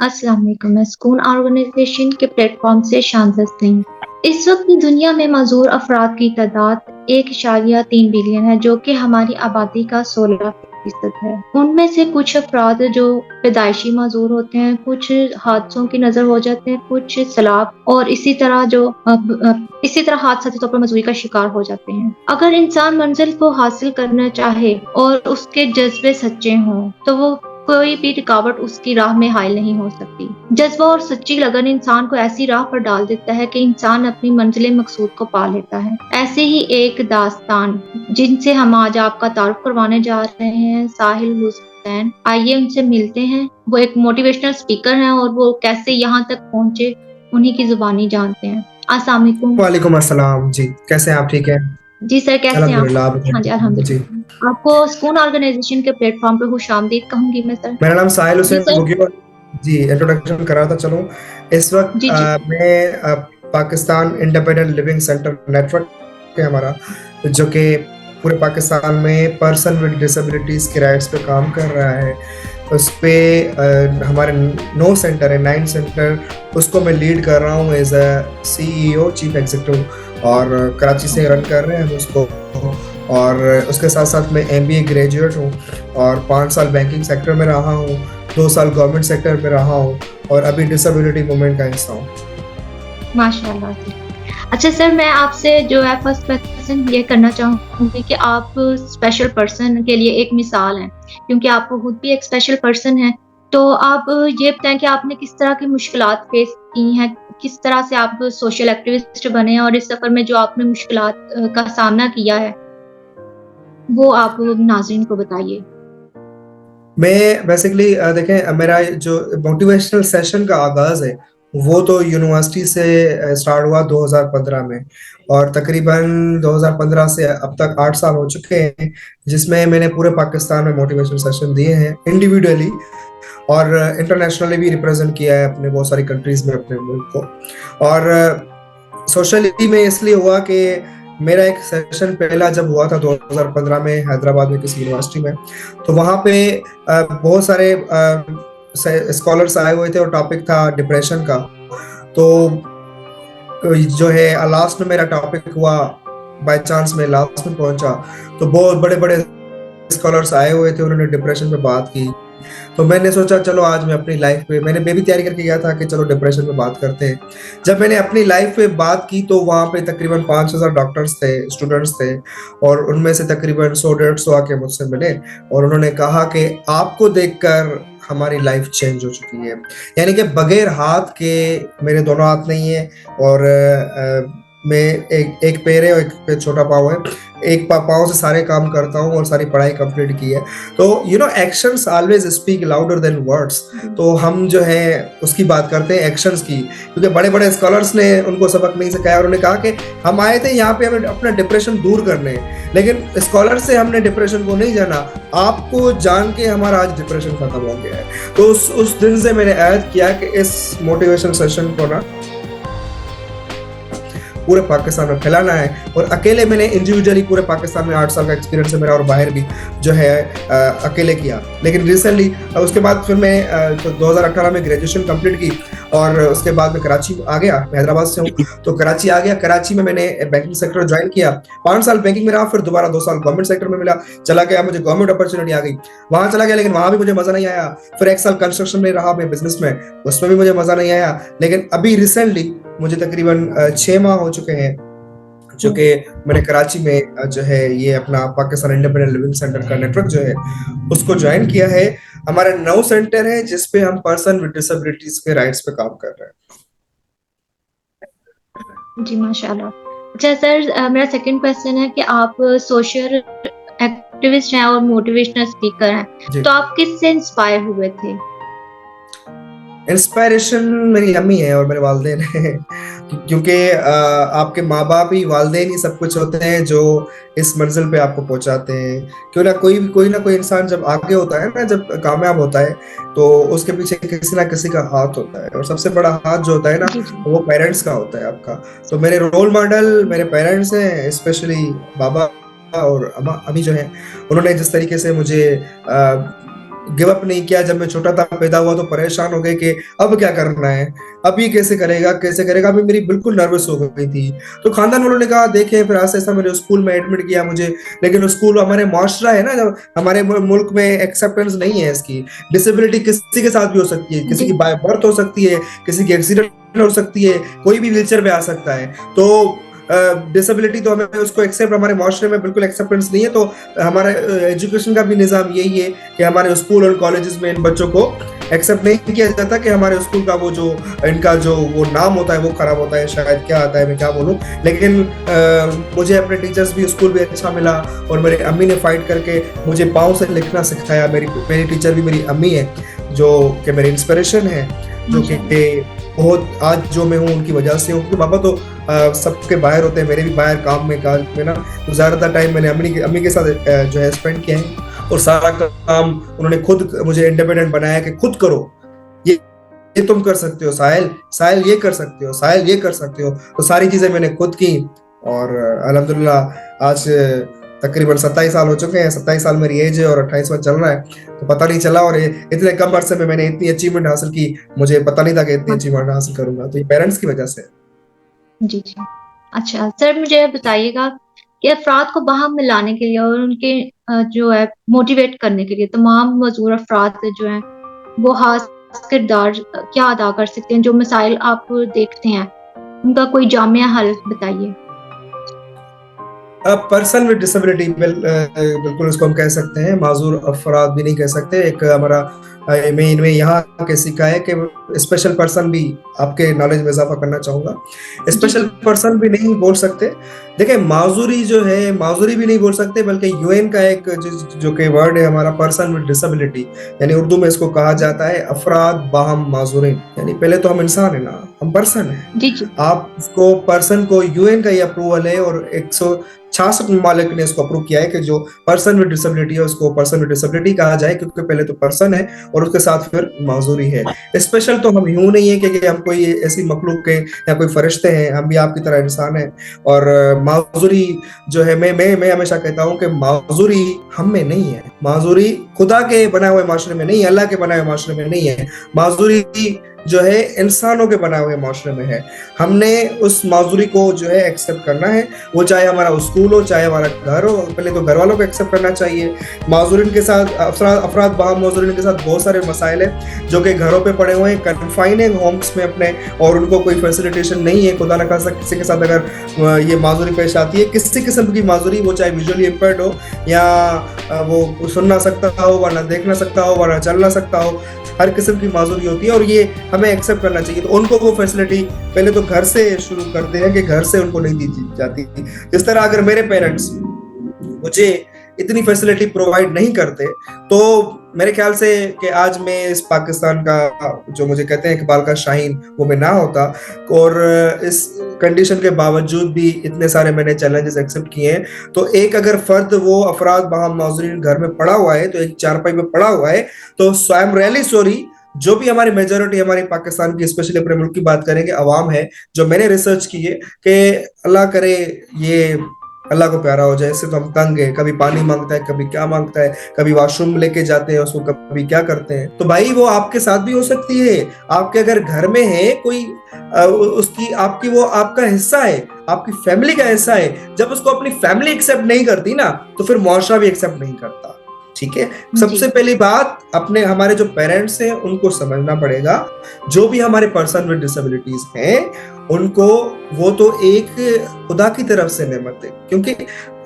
अस्सलाम वालेकुम। मैं स्कूल ऑर्गेनाइजेशन के प्लेटफॉर्म से शानदार सिंह। इस वक्त की दुनिया में मजदूर अफराद की तादाद 1.3 बिलियन है, जो कि हमारी आबादी का 16% है। उनमें से कुछ अफराद जो पैदाइशी मजदूर होते हैं, कुछ हादसों की नजर हो जाते हैं, कुछ सैलाब और इसी तरह हादसाती तौर पर मजदूरी का शिकार हो जाते हैं। अगर इंसान मंजिल को हासिल करना चाहे और उसके जज्बे सच्चे हों, तो वो कोई भी रुकावट उसकी राह में हायल नहीं हो सकती। जज्बा और सच्ची लगन इंसान को ऐसी राह पर डाल देता है कि इंसान अपनी मंजिल मकसूद को पा लेता है। ऐसे ही एक दास्तान जिनसे हम आज आपका तारुफ करवाने जा रहे हैं, साहिल हुसैन। आइए उनसे मिलते हैं। वो एक मोटिवेशनल स्पीकर हैं और वो कैसे यहाँ तक पहुंचे उन्हीं की जुबानी जानते हैं। अस्सलाम वालेकुम। वालेकुम अस्सलाम जी। कैसे हैं आप? ठीक है? जी सर, कैसे हैं आप? अल्हम्दुलिल्लाह, आप हाँ जी, बताइए जी। अल्हम्दुलिल्लाह। आपको स्कूल ऑर्गेनाइजेशन के प्लेटफॉर्म पे खुशामदीद कहूंगी मैं सर। मेरा नाम साहिल जी हुसैन सर। बुगिया जी। इंट्रोडक्शन करा था। चलो, इस वक्त जी जी। मैं Pakistan independent living centre network है हमारा, जो कि पूरे पाकिस्तान में पर्सन विद डिसेबिलिटीज के राइट्स पे काम कर रहा है। उस पे हमारे 9 सेंटर है, 9 सेंटर। उसको मैं लीड कर रहा हूँ as a CEO, chief executive, और कराची से रन कर रहे हैं हम उसको। और उसके साथ साथ मैं एमबीए ग्रेजुएट हूँ, और 5 साल बैंकिंग सेक्टर में रहा हूँ, 2 साल गवर्नमेंट सेक्टर में रहा हूँ, और अभी डिसेबिलिटी मूवमेंट का हिस्सा हूँ। माशाल्लाह से। अच्छा सर, मैं आपसे जो है फर्स्ट क्वेश्चन ये करना चाहूंगी कि आप स्पेशल पर्सन के लिए एक मिसाल हैं, क्योंकि आप खुद भी एक स्पेशल पर्सन हैं। तो आप ये बताएं कि आपने किस तरह की मुश्किलात फेस की हैं, किस तरह से आप सोशल एक्टिविस्ट बने हैं और इस सफर में जो आपने मुश्किलात का सामना किया है, वो आप नाज़रीन को बताइए। मैं बेसिकली देखें, मेरा जो मोटिवेशनल सेशन का आगाज है वो तो यूनिवर्सिटी से स्टार्ट हुआ 2015 में, और तकरीबन 2015 से अब तक 8 साल हो चुके हैं, जिसमें मैंने पूरे पाकिस्तान में मोटिवेशनल सेशन दिए हैं इंडिविजुअली, और इंटरनेशनली भी रिप्रेजेंट किया है अपने बहुत सारी कंट्रीज में अपने मुल्क को। और सोशली में इसलिए हुआ कि मेरा एक सेशन पहला जब हुआ था 2015 में हैदराबाद में किसी यूनिवर्सिटी में, तो वहाँ पे बहुत सारे स्कॉलर्स आए हुए थे, और टॉपिक था डिप्रेशन का। तो जो है लास्ट में मेरा टॉपिक हुआ, बाय चांस मैं लास्ट में पहुंचा, तो बहुत बड़े बड़े स्कॉलर्स आए हुए थे, उन्होंने डिप्रेशन पे बात की। तो मैंने सोचा चलो आज मैं अपनी लाइफ पे, मैंने बेबी तैयारी करके गया था कि चलो डिप्रेशन पे बात करते हैं। जब मैंने अपनी लाइफ पे बात की तो वहाँ पे तकरीबन 5,000 डॉक्टर्स थे, स्टूडेंट्स थे, और उनमें से तकरीबन 100-150 आके मुझसे मिले, और उन्होंने कहा कि आपको देखकर हमारी लाइफ चेंज हो चुकी है। यानी कि बगैर हाथ के, मेरे दोनों हाथ नहीं है, और मैं एक पैर है और एक पे छोटा पाँव है, एक पाँव से सारे काम करता हूँ और सारी पढ़ाई कंप्लीट की है। तो actions always speak louder than words. तो हम जो है उसकी बात करते हैं एक्शंस की, क्योंकि बड़े बड़े स्कॉलर्स ने उनको सबक नहीं सिखाया, उन्होंने कहा कि हम आए थे यहाँ पे हमें अपना डिप्रेशन दूर करने, लेकिन स्कॉलर से हमने डिप्रेशन को नहीं जाना, आपको जान के हमारा आज डिप्रेशन खत्म हो गया है। तो उस दिन से मैंने ऐड किया कि इस मोटिवेशन सेशन को ना पूरे पाकिस्तान में फैलाना है। और अकेले मैंने इंडिविजुअली पूरे पाकिस्तान में 8 साल का एक्सपीरियंस है मेरा, और बाहर भी जो है अकेले किया। लेकिन रिसेंटली उसके बाद फिर मैं 2018 में ग्रेजुएशन कंप्लीट की, और उसके बाद मैं कराची आ गया। मैं हैदराबाद से हूँ, तो कराची आ गया। कराची में मैंने बैंकिंग सेक्टर ज्वाइन किया, 5 साल बैंकिंग में रहा, फिर दोबारा 2 साल गवर्नमेंट सेक्टर में मिला, चला गया, मुझे गवर्नमेंट अपॉर्चुनिटी आ गई, वहां चला गया, लेकिन वहां भी मुझे मजा नहीं आया। फिर 1 साल कंस्ट्रक्शन में रहा मैं बिजनेस में, उसमें भी मुझे मजा नहीं आया। लेकिन अभी रिसेंटली मुझे तकरीबन 6 माह हो चुके हैं जो कि मैंने कराची में जो है ये अपना पाकिस्तान इंडिपेंडेंट लिविंग सेंटर का नेटवर्क जो है उसको ज्वाइन किया है। हमारे 9 सेंटर है जिसपे हम पर्सन विद डिसेबिलिटीज के राइट्स पे काम कर रहे हैं। जी माशाल्लाह। अच्छा सर, मेरा सेकंड क्वेश्चन है कि आप सोशल एक्टिविस्ट हैं और मोटिवेशनल स्पीकर हैं, जी। तो आप किससे इंस्पायर हुए थे? इंस्पायरेशन मेरी अम्मी है और मेरे वालदेन है क्योंकि आपके माँ बाप ही, वालदेन ही सब कुछ होते हैं जो इस मंजिल पे आपको पहुंचाते हैं। क्यों ना कोई इंसान जब आगे होता है ना, जब कामयाब होता है, तो उसके पीछे किसी ना किसी का हाथ होता है, और सबसे बड़ा हाथ जो होता है ना जी जी। वो पेरेंट्स का होता है आपका। तो मेरे रोल मॉडल मेरे पेरेंट्स हैं, स्पेशली बाबा और अम्मा। अभी जो है उन्होंने जिस तरीके से मुझे गिव अप नहीं किया। जब मैं छोटा था, पैदा हुआ तो परेशान हो गए कि अब क्या करना है, अब ये कैसे करेगा कैसे करेगा। अभी मेरी बिल्कुल नर्वस हो गई थी। तो खानदान वालों ने कहा देखें, फिर ऐसा ऐसा मेरे स्कूल में एडमिट किया मुझे। लेकिन स्कूल, हमारे मुआशरा है ना, जब हमारे मुल्क में एक्सेप्टेंस नहीं है इसकी। डिसेबिलिटी किसी के साथ भी हो सकती है, किसी जी की बाय बर्थ हो सकती है, किसी की एक्सीडेंट हो सकती है, कोई भी व्हीलचेयर पे आ सकता है। तो डिसेबिलिटी तो हमें उसको एक्सेप्ट, हमारे माशरे में बिल्कुल एक्सेप्टेंस नहीं है। तो हमारे एजुकेशन का भी निज़ाम यही है कि हमारे स्कूल और कॉलेजेस में इन बच्चों को एक्सेप्ट नहीं किया जाता कि हमारे स्कूल का वो जो इनका जो वो नाम होता है वो खराब होता है, शायद क्या आता है मैं क्या बोलूँ। लेकिन मुझे अपने टीचर्स भी, स्कूल भी अच्छा मिला, और मेरी अम्मी ने फाइट करके मुझे पाँव से लिखना सिखाया। मेरी टीचर भी मेरी अम्मी है, जो कि मेरी इंस्पिरेशन है, जो कि बहुत आज जो मैं हूँ उनकी वजह से हूँ। क्योंकि पापा तो सबके बाहर होते हैं, मेरे भी बाहर काम में काज में ना, तो ज़्यादातर टाइम मैंने अम्मी के साथ जो है स्पेंड किया है। और सारा काम उन्होंने खुद मुझे इंडिपेंडेंट बनाया कि खुद करो, ये तुम कर सकते हो साहिल, साहिल ये कर सकते हो, साहिल ये कर सकते हो। तो सारी चीज़ें मैंने खुद की, और अल्हम्दुलिल्लाह आज तकरीबन 27 साल हो चुके हैं। 27 साल मेरी एज है और 28वां चल रहा है, तो पता नहीं चला। और इतने कम अरसे में मैंने इतनी अचीवमेंट हासिल की, मुझे पता नहीं था कि इतनी अचीवमेंट हासिल करूंगा। तो ये पेरेंट्स की वजह से। जी जी। अच्छा सर, मुझे बताइएगा कि अफराद को बाहम मिलाने के लिए और उनके जो है मोटिवेट करने के लिए तमाम मजदूर अफराद जो हैं वो खास किरदार क्या अदा कर सकते हैं? जो मसाइल आप देखते हैं उनका कोई जामिया हल बताइए। पर्सन विद डिसेबिलिटी, बिल्कुल उसको हम कह सकते हैं, माजूर अफराद भी नहीं कह सकते। एक हमारा मैं इनमें यहाँ के सीखा है कि स्पेशल पर्सन भी, आपके नॉलेज में इजाफा करना चाहूंगा, जी स्पेशल जी पर्सन भी नहीं बोल सकते। देखिए, माजूरी जो है, माजूरी भी नहीं बोल सकते, बल्कि यूएन का एक जो कि वर्ड है हमारा, पर्सन विद डिसेबिलिटी, यानी उर्दू में इसको कहा जाता है अफराद बाहम माजूरिन। यानी पहले तो हम इंसान है ना, हम पर्सन है। जी जी आप इसको पर्सन को, यूएन का ये अप्रूवल है, और 166 ममालिक ने इसको अप्रूव किया है कि जो पर्सन विद डिसेबिलिटी है उसको पर्सन विद डिसेबिलिटी कहा जाए, क्योंकि पहले तो पर्सन है और उसके साथ फिर माजूरी है। स्पेशल तो हम यूं नहीं है कि हम कोई ऐसी मखलूक के या कोई फरिश्ते हैं, हम भी आपकी तरह इंसान हैं। और माजूरी जो है, मैं हमेशा कहता हूं कि माजूरी हम में नहीं है। माजूरी खुदा के बनाए हुए माशरे में नहीं है, अल्लाह के बनाए हुए माशरे में नहीं है। माजूरी जो है इंसानों के बनाए हुए माशरे में है। हमने उस माजूरी को जो है एक्सेप्ट करना है, वो चाहे हमारा स्कूल हो, चाहे हमारा घर हो। पहले तो घर वालों को एक्सेप्ट करना चाहिए। माजूरीन के साथ, अफराद बाहम माजूरीन के साथ बहुत सारे मसाइल हैं, जो कि घरों पे पड़े हुए हैं, कन्फाइन है होम्स में अपने, और उनको कोई फैसिलिटेशन नहीं है। खुदा न खास्ता किसी के साथ अगर ये माजूरी पेश आती है, किसी किस्म की माजूरी, वो चाहे विजुअली इम्पेयर्ड हो, या वो सुन ना सकता हो, वरना देख ना सकता हो, वरना चल ना सकता हो, हर किस्म की माजूरी होती है, और ये हमें एक्सेप्ट करना चाहिए। तो उनको वो फैसिलिटी पहले तो घर से शुरू करते हैं कि घर से उनको नहीं दी जाती। जिस तरह अगर मेरे पेरेंट्स मुझे इतनी फैसिलिटी प्रोवाइड नहीं करते, तो मेरे ख्याल से कि आज मैं इस पाकिस्तान का, जो मुझे कहते हैं इकबाल का शाहीन, वो मैं ना होता। और इस कंडीशन के बावजूद भी इतने सारे मैंने चैलेंजेस एक्सेप्ट किए हैं। तो एक अगर फर्द वो अफराद बाहम माजूरीन घर में पड़ा हुआ है, तो एक चारपाई में पड़ा हुआ है, तो आई एम रियली सॉरी। जो भी हमारी मेजोरिटी, हमारी पाकिस्तान की, स्पेशली अपने मुल्क की बात करेंगे, अवाम है, जो मैंने रिसर्च की है कि अल्लाह करे ये अल्लाह को प्यारा हो जाए, इससे तो हम तंग है। कभी पानी मांगता है, कभी क्या मांगता है, कभी वॉशरूम लेके जाते हैं उसको, कभी क्या करते हैं। तो भाई वो आपके साथ भी हो सकती है। आपके अगर घर में है कोई, उसकी, आपकी, वो आपका हिस्सा है, आपकी फैमिली का हिस्सा है। जब उसको अपनी फैमिली एक्सेप्ट नहीं करती ना, तो फिर मुआशरा भी एक्सेप्ट नहीं करता। ठीक है, सबसे पहली बात, अपने हमारे जो पेरेंट्स हैं उनको समझना पड़ेगा। जो भी हमारे पर्सन विद डिसेबिलिटीज हैं उनको, वो तो एक खुदा की तरफ से नेमत है, क्योंकि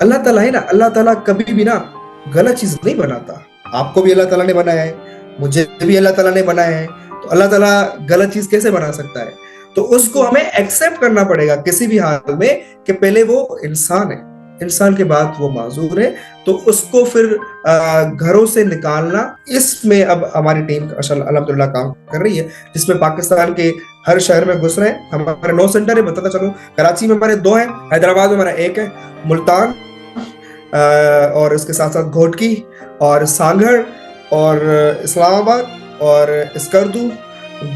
अल्लाह ताला है ना, अल्लाह ताला कभी भी ना गलत चीज नहीं बनाता। आपको भी अल्लाह ताला ने बनाया है, मुझे भी अल्लाह ताला ने बनाया है, तो अल्लाह ताला गलत चीज कैसे बना सकता है? तो उसको हमें एक्सेप्ट करना पड़ेगा किसी भी हाल में, कि पहले वो इंसान है, इंसान के बाद वो माजूर है। तो उसको फिर घरों से निकालना, इसमें अब हमारी टीम अल्हम्दुलिल्लाह काम कर रही है, जिसमें पाकिस्तान के हर शहर में घुस रहे हैं। हमारे 9 सेंटर है, बताता चलूं, कराची में हमारे 2 हैं, हैदराबाद में हमारा 1 है, मुल्तान और इसके साथ साथ घोटकी और सांगड़ और इस्लामाबाद और स्कर्दू,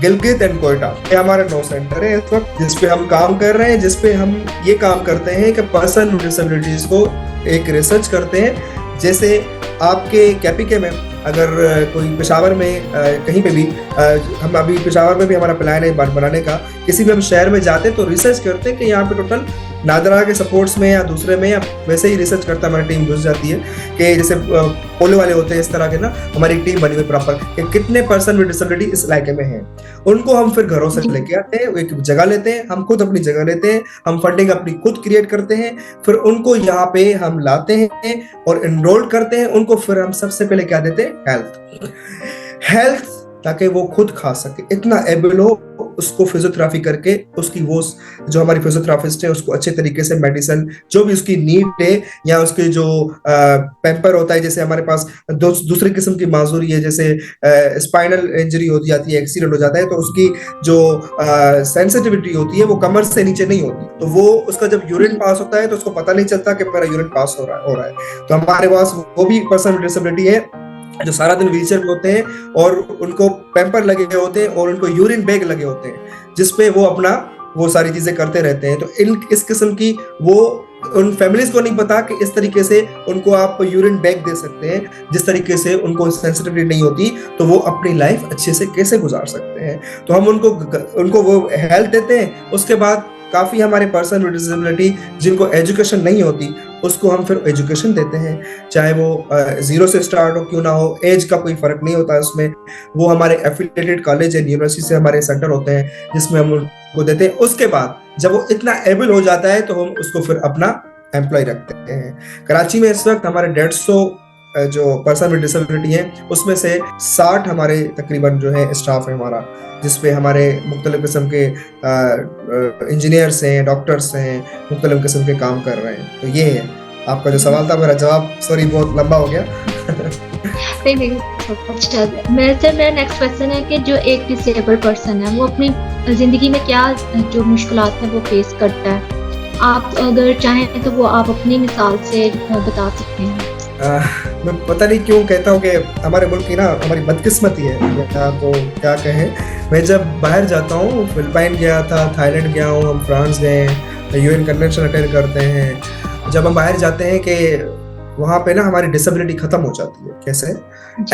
गिलगित एंड कोयटा, ये हमारे 9 सेंटर है इस वक्त, जिसपे हम काम कर रहे हैं। जिसपे हम ये काम करते हैं कि पर्सन विद डिसेबिलिटीज को एक रिसर्च करते हैं। जैसे आपके कैपिके में अगर कोई पेशावर में कहीं पे भी हम अभी पेशावर में भी हमारा प्लान है बनाने का, किसी भी हम शहर में जाते तो रिसर्च करते कि यहाँ पे टोटल नादरा के सपोर्ट्स में या दूसरे में या वैसे ही रिसर्च करता हमारी टीम घुस जाती है कि जैसे पोलियो वाले होते हैं इस तरह के ना, हमारी टीम बनी हुई प्रॉपर कि कितने पर्सन विद डिसेबिलिटी इस इलाके में हैं। उनको हम फिर घरों से लेके आते हैं, एक जगह लेते हैं, हम खुद अपनी जगह लेते हैं, हम फंडिंग अपनी खुद क्रिएट करते हैं, फिर उनको यहाँ पे हम लाते हैं और एनरोल करते हैं उनको। फिर हम सबसे पहले क्या देते हैं, हेल्थ, ताकि वो खुद खा सके, इतना एबल हो, उसको फिजियोथेरेपी करके उसकी वो जो हमारी फिजियोथेरापिस्ट है उसको अच्छे तरीके से मेडिसिन जो भी उसकी नीड है या उसके जो पैम्पर होता है, जैसे हमारे पास दूसरी किस्म की माजूरी है, जैसे स्पाइनल इंजरी होती जाती है, एक्सीडेंट हो जाता है, तो उसकी जो सेंसिटिविटी होती है वो कमर से नीचे नहीं होती, तो वो उसका जब यूरिन पास होता है तो उसको पता नहीं चलता कि मेरा यूरिन पास हो रहा है। तो हमारे पास वो भी पर्सन विद डिसेबिलिटी है जो सारा दिन व्हीलचेयर में होते हैं और उनको पैम्पर लगे होते हैं और उनको यूरिन बैग लगे होते हैं जिसपे वो अपना वो सारी चीजें करते रहते हैं। तो इस किस्म की वो उन फैमिलीज को नहीं पता कि इस तरीके से उनको आप यूरिन बैग दे सकते हैं, जिस तरीके से उनको सेंसिटिविटी नहीं होती तो वो अपनी लाइफ अच्छे से कैसे गुजार सकते हैं। तो हम उनको वो हेल्थ देते हैं। उसके बाद काफी हमारे पर्सन विद डिसेबिलिटी जिनको एजुकेशन नहीं होती उसको हम फिर एजुकेशन देते हैं, चाहे वो 0 से स्टार्ट हो क्यों ना हो, एज का कोई फर्क नहीं होता है उसमें। वो हमारे एफिलिएटेड कॉलेज है, यूनिवर्सिटी से हमारे सेंटर होते हैं जिसमें हम उनको देते हैं। उसके बाद जब वो इतना एबल हो जाता है तो हम उसको फिर अपना एम्प्लॉय रखते हैं। कराची में इस वक्त हमारे 150 जो पर्सन विद डिसेबिलिटी है उसमें से 60 हमारे तकरीबन जो है स्टाफ है हमारा, जिसपे हमारे मुख्तलिफ किस्म के इंजीनियर्स हैं, डॉक्टर्स हैं, मुख्तलिफ किस्म के काम कर रहे हैं। तो ये है आपका जो सवाल था, मेरा जवाब सॉरी बहुत लंबा हो गया। नहीं, अच्छा मेरा नेक्स्ट क्वेश्चन है कि जो एक डिसेबल्ड पर्सन है वो अपनी जिंदगी में क्या जो मुश्किलात है वो फेस करता है, आप अगर चाहें तो वो आप अपनी मिसाल से बता सकते हैं। मैं पता नहीं क्यों कहता हूँ कि हमारे मुल्क की ना हमारी बदकिस्मती है या तो क्या कहें। मैं जब बाहर जाता हूँ, फिलिपाइन गया था, थाईलैंड गया हूँ, हम फ्रांस गए, यूएन कन्वेंशन अटेंड करते हैं। जब हम बाहर जाते हैं कि वहाँ पे ना हमारी डिसेबिलिटी खत्म हो जाती है। कैसे?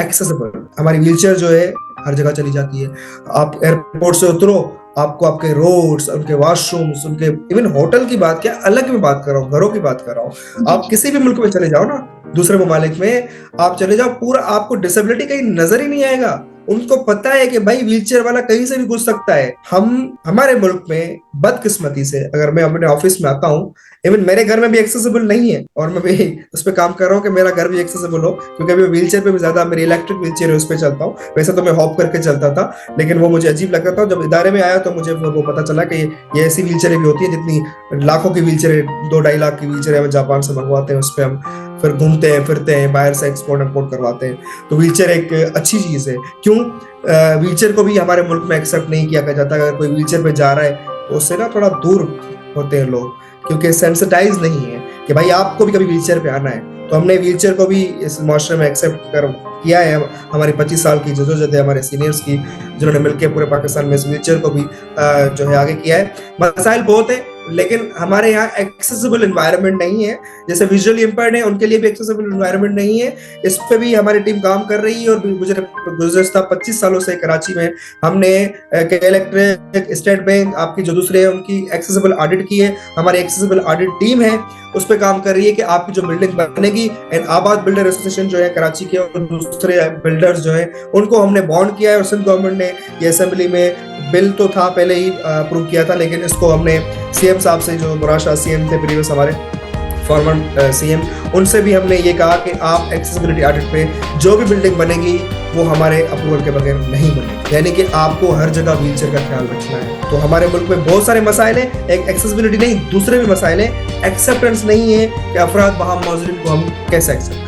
एक्सेसिबल, हमारी व्हीलचेयर जो है हर जगह चली जाती है। आप एयरपोर्ट से उतरो, आपको आपके रोड्स, उनके वॉशरूम्स, उनके इवन होटल की बात क्या अलग में बात कर रहा हूँ, घरों की बात कर रहा हूँ। आप किसी भी मुल्क में चले जाओ ना, दूसरे ममालिक में आप चले जाओ, पूरा आपको डिसेबिलिटी कहीं नजर ही नहीं आएगा। उनको पता है कि भाई व्हीलचेयर वाला कहीं से भी घुस सकता है। हमारे मुल्क में बदकिस्मती से अगर मैं अपने ऑफिस में आता हूँ, इवन मेरे घर में भी एक्सेसिबल नहीं है और मैं भी उस पर काम कर रहा हूँ कि मेरा घर भी एक्सेसिबल हो, क्योंकि अभी व्हीलचेयर पे भी ज्यादा मेरी इलेक्ट्रिक व्हीलचेयर है उस पर चलता हूँ। वैसे तो मैं हॉप करके चलता था, लेकिन वो मुझे अजीब लगता था। जब इदारे में आया तो मुझे वो पता चला कि ये ऐसी व्हीलचेयर भी होती है जितनी लाखों की व्हीलचेयर, 2-2.5 लाख की व्हीलचेयर हम जापान से मंगवाते हैं, उस पर हम फिर घूमते हैं, फिरते हैं, बाहर से एक्सपोर्ट इंपोर्ट करवाते हैं। तो व्हीलचेयर एक अच्छी चीज है। क्यों व्हीलचेयर को भी हमारे मुल्क में एक्सेप्ट नहीं किया जाता। अगर कोई व्हीलचेयर पे जा रहा है तो उससे ना थोड़ा दूर होते हैं लोग, क्योंकि सेंसिटाइज नहीं है कि भाई आपको भी कभी व्हीलचेयर पे आना है। तो हमने व्हीलचेयर को भी इस माशरे में एक्सेप्ट किया है। हमारी 25 साल की जदोजहद है हमारे सीनियर्स की, जिन्होंने मिलकर पूरे पाकिस्तान में इस व्हीलचेयर को भी जो है आगे किया है। मसाइल बहुत है, लेकिन हमारे यहाँ एक्सेसिबल एनवायरनमेंट नहीं है। जैसे विजुअली इंपेयर्ड है उनके लिए भी एक्सेसिबल एनवायरनमेंट नहीं है। इस पे भी हमारी टीम काम कर रही है। और गुज़श्ता 25 सालों से कराची में हमने इलेक्ट्रिक, स्टेट बैंक, आपकी जो दूसरे हैं उनकी एक्सेसिबल ऑडिट की है। हमारी एक्सेसिबल ऑडिट टीम है, उस पर काम कर रही है कि आपकी जो बिल्डिंग बनेगी, एंड आबाद बिल्डर एसोसिएशन जो है कराची के और दूसरे बिल्डर्स जो है उनको हमने बॉन्ड किया है। और सिंध गवर्नमेंट ने ये असेंबली में बिल तो था पहले ही अप्रूव किया था, लेकिन इसको हमने सीएम साहब से, जो मुराद सीएम थे प्रीवियस हमारे फॉर्मर सीएम, उनसे भी हमने ये कहा कि आप एक्सेसिबिलिटी ऑडिट पे जो भी बिल्डिंग बनेगी वो हमारे अप्रूवल के बगैर नहीं बनेगी। यानी कि आपको हर जगह व्हीलचेयर का ख्याल रखना है। तो हमारे मुल्क में बहुत सारे मसाइल हैं, एक एक्सेसिबिलिटी नहीं दूसरे भी मसाइल हैं। एक्सेप्टेंस नहीं है कि अफराद वहाँ मौजूद को हम कैसे एक्सेप्ट